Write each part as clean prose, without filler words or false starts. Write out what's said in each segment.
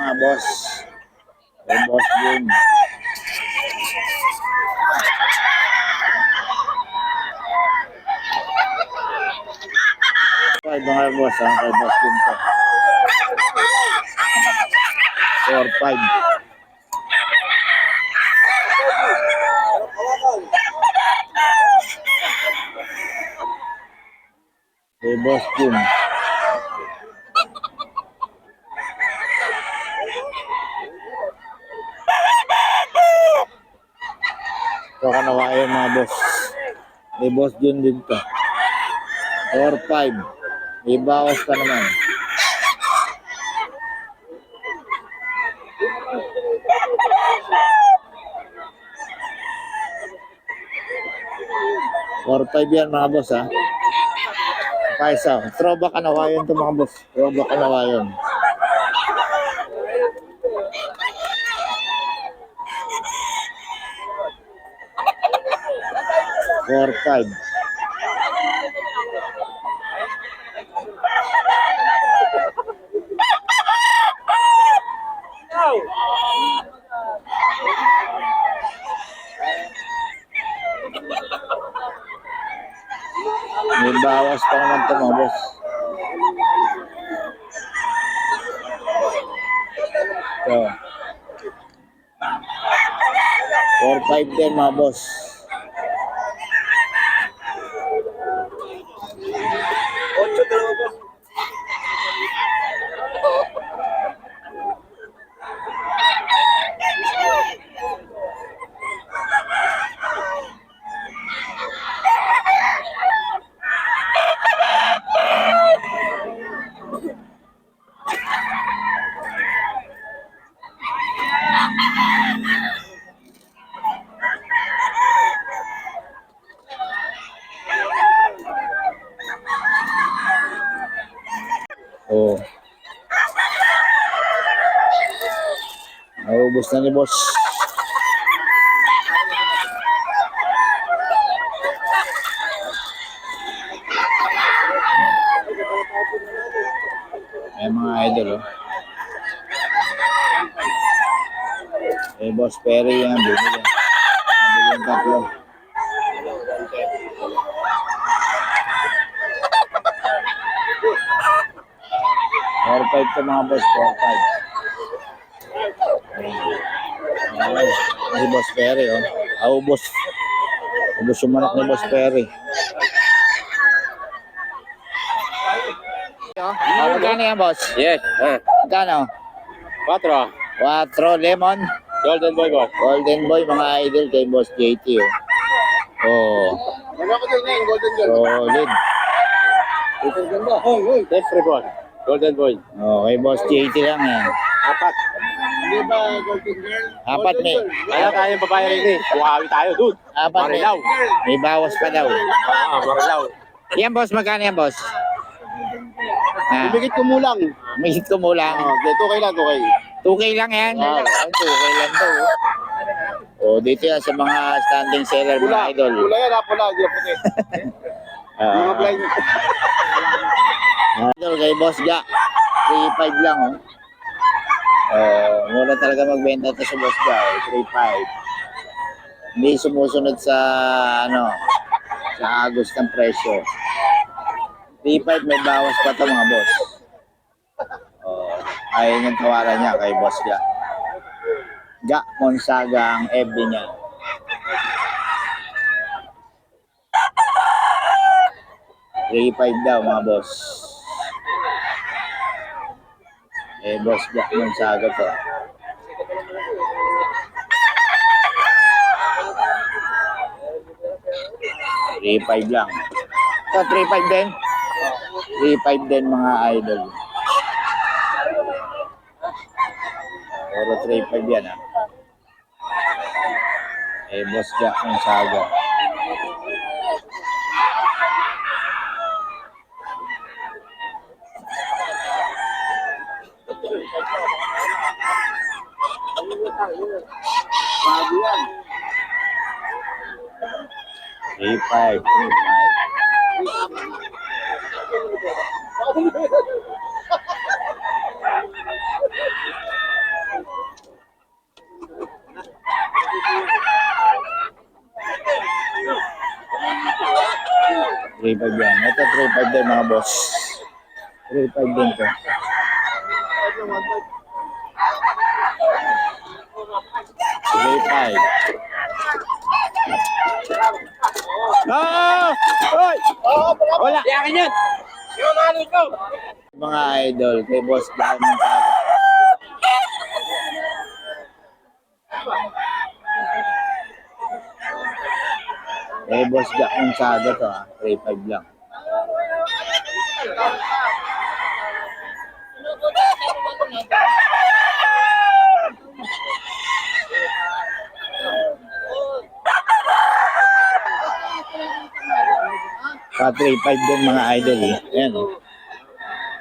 mga boss. Yung boss yun. Five mga boss, ha? Kay boss yun to. 4-5. Kay boss yun. So kanawayan mga boss. May boss yun din to. 4-5. May bawas pa naman. Or 5 yan mga boss, ha. Paisa. Throwback kanawayan to mga boss. Throwback kanawayan. Four, 5. May bawas pa naman ito mga boss. So, 4-5 din mga boss. Oh. Naubos na ni boss. May mga idol, oh. Eh, boss Perry yan. Bibili yung tatlo. Or 5 to mga boss. 4-5. Si boss Perry, oh. Ubos. Ubos yung manok ni boss Perry. Magkano yan, boss? Yes. Magkano? 4. 4 lemon. Golden boy boss. Golden boy, mga idol kay boss JT, oh. Oh. Ano ko din yan, golden girl. Solid. Golden ganda. Hoy. Destre boss. Golden boy. Oh, kay boss JT lang yan. 4. Hindi ba golden girl? 4 may. Kaya tayo babae rin eh. Buhawi tayo dun. 4 may. Marilaw. May bawas pa daw. Marilaw. Yan, boss, magkano yan, boss? Bibigit ko mulang. May hit ko mo lang. Okay lang, okay. 2K lang yan. 2K lang to. Oh, dito yan sa mga standing seller mga idol. Pula yan ha, pula. Hindi puti. Mga blind. Idol kay Boss Ga. 3.5 lang, oh. Mura talaga magbenta ito sa Boss Ga, 3.5. Hindi sumusunod sa sa agos ng presyo. 3.5 may bawas pa ito mga boss. Ayun yung tawaran niya kay Boss Ga. Ga Monsaga ang FB niya. $3.5 daw mga boss. Boss Ga Monsaga to. $3.5 lang. Ito, 3.5 din. 3.5 din mga idol. Puro 3.5 yan, ha. Boss Ga Monsaga. Bago yan. 3.5. 3.5 yan. Ito 3.5 din mga boss. 3.5 din to. 3.5. Ah! Hoy! Wala! Yakin yan! Yung nalo ko! Mga idol, kay Boss Diamond Saga. Kay Boss Diamond Saga to ha. 3.5 lang. Sa 3.5 din mga idol eh. Ayan oh.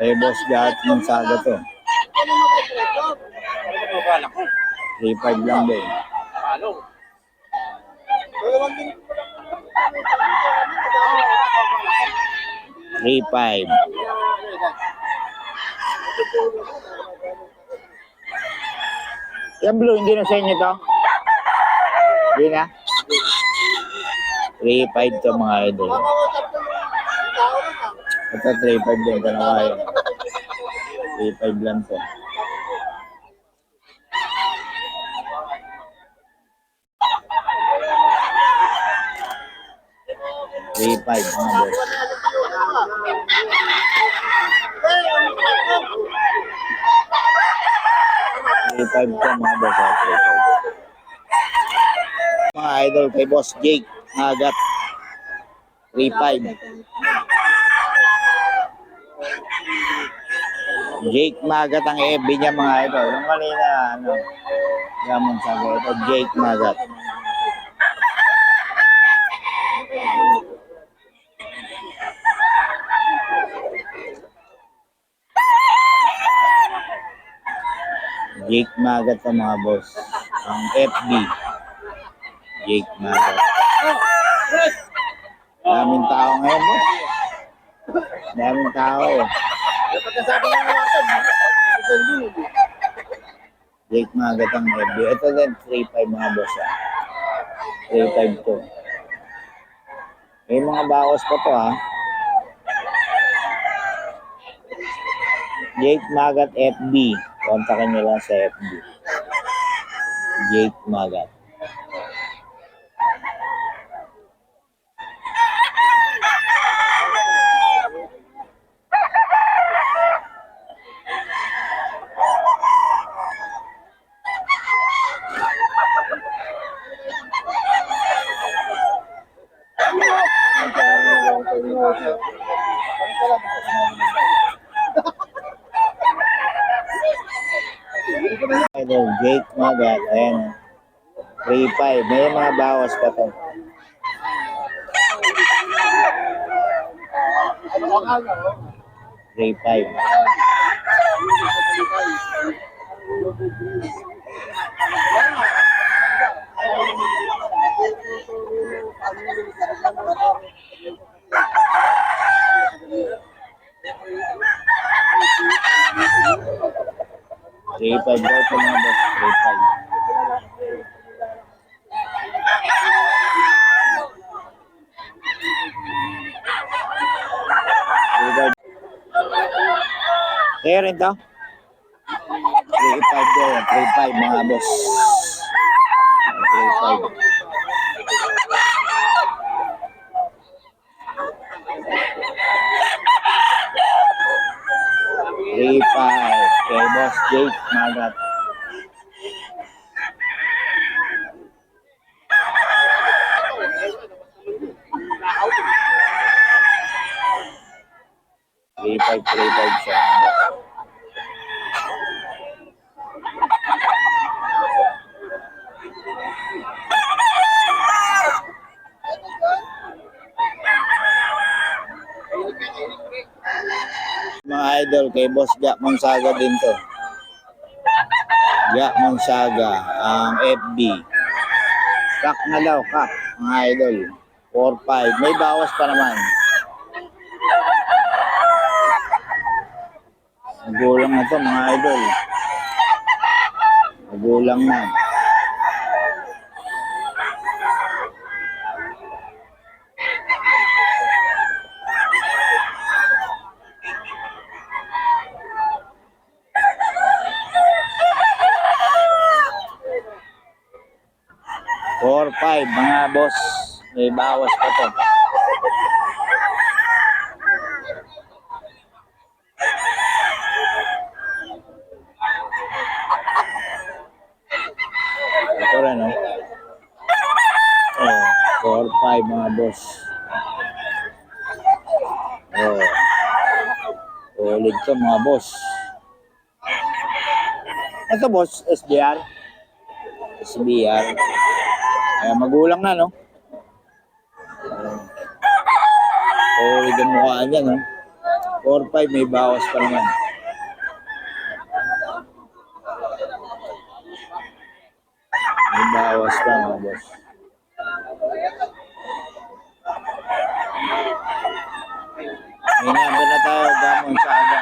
Kay Boss Diamond Saga to. 3.5 lang din. Halo. 3.5. Yung blue, hindi na sa inyo to? Hindi na? 3.5 to mga idol. Ito 3.5 din, kanawayan. 3.5 lang to. $3.5 mga boss. $3.5 to mga boss. Mga idol kay Boss Jake Magat. 3.5. Jake Magat ang FB niya mga idol. Yung mali na ano. Gamon sabi ito Jake Magat. Jake Magat ang mga boss. Ang FB. Jake Magat. Daming tao ngayon boss. Daming tao. Pagkasabi ng natin, Jake Magat ang FB. Ito din 3.5 mga boss. 3.5 to. May mga bakos pa to ha. Jake Magat FB. Kontakin nyo lang sa FB. Jake Magat. Idol, Jake Magat. Ayan. 3.5. May mga bawas pa to. Three five. Three five daw po mga boss. 3.5. Kaya rin to? 3.5 daw. 3.5 mga boss. 3.5. 3.5 kay Boss Jake Magat. Three five siya. Mga idol kay Boss Jack Monsaga din to. Jack Monsaga ang FB. Kak na daw, kak mga idol. 4.5. May bawas pa naman. Magulang na to mga idol. Magulang na. 4-5 mga boss. May bawas pa to. Ito rin, no? Oh, 4-5 mga boss. Oh. Ulit to mga boss. Ito boss, SBR. SBR. Kaya magulang na, no? Ulit ang mukha niya, no? 4-5 may bawas pa naman. May bawas pa mga boss. May number na tayo, Gamon sa aga.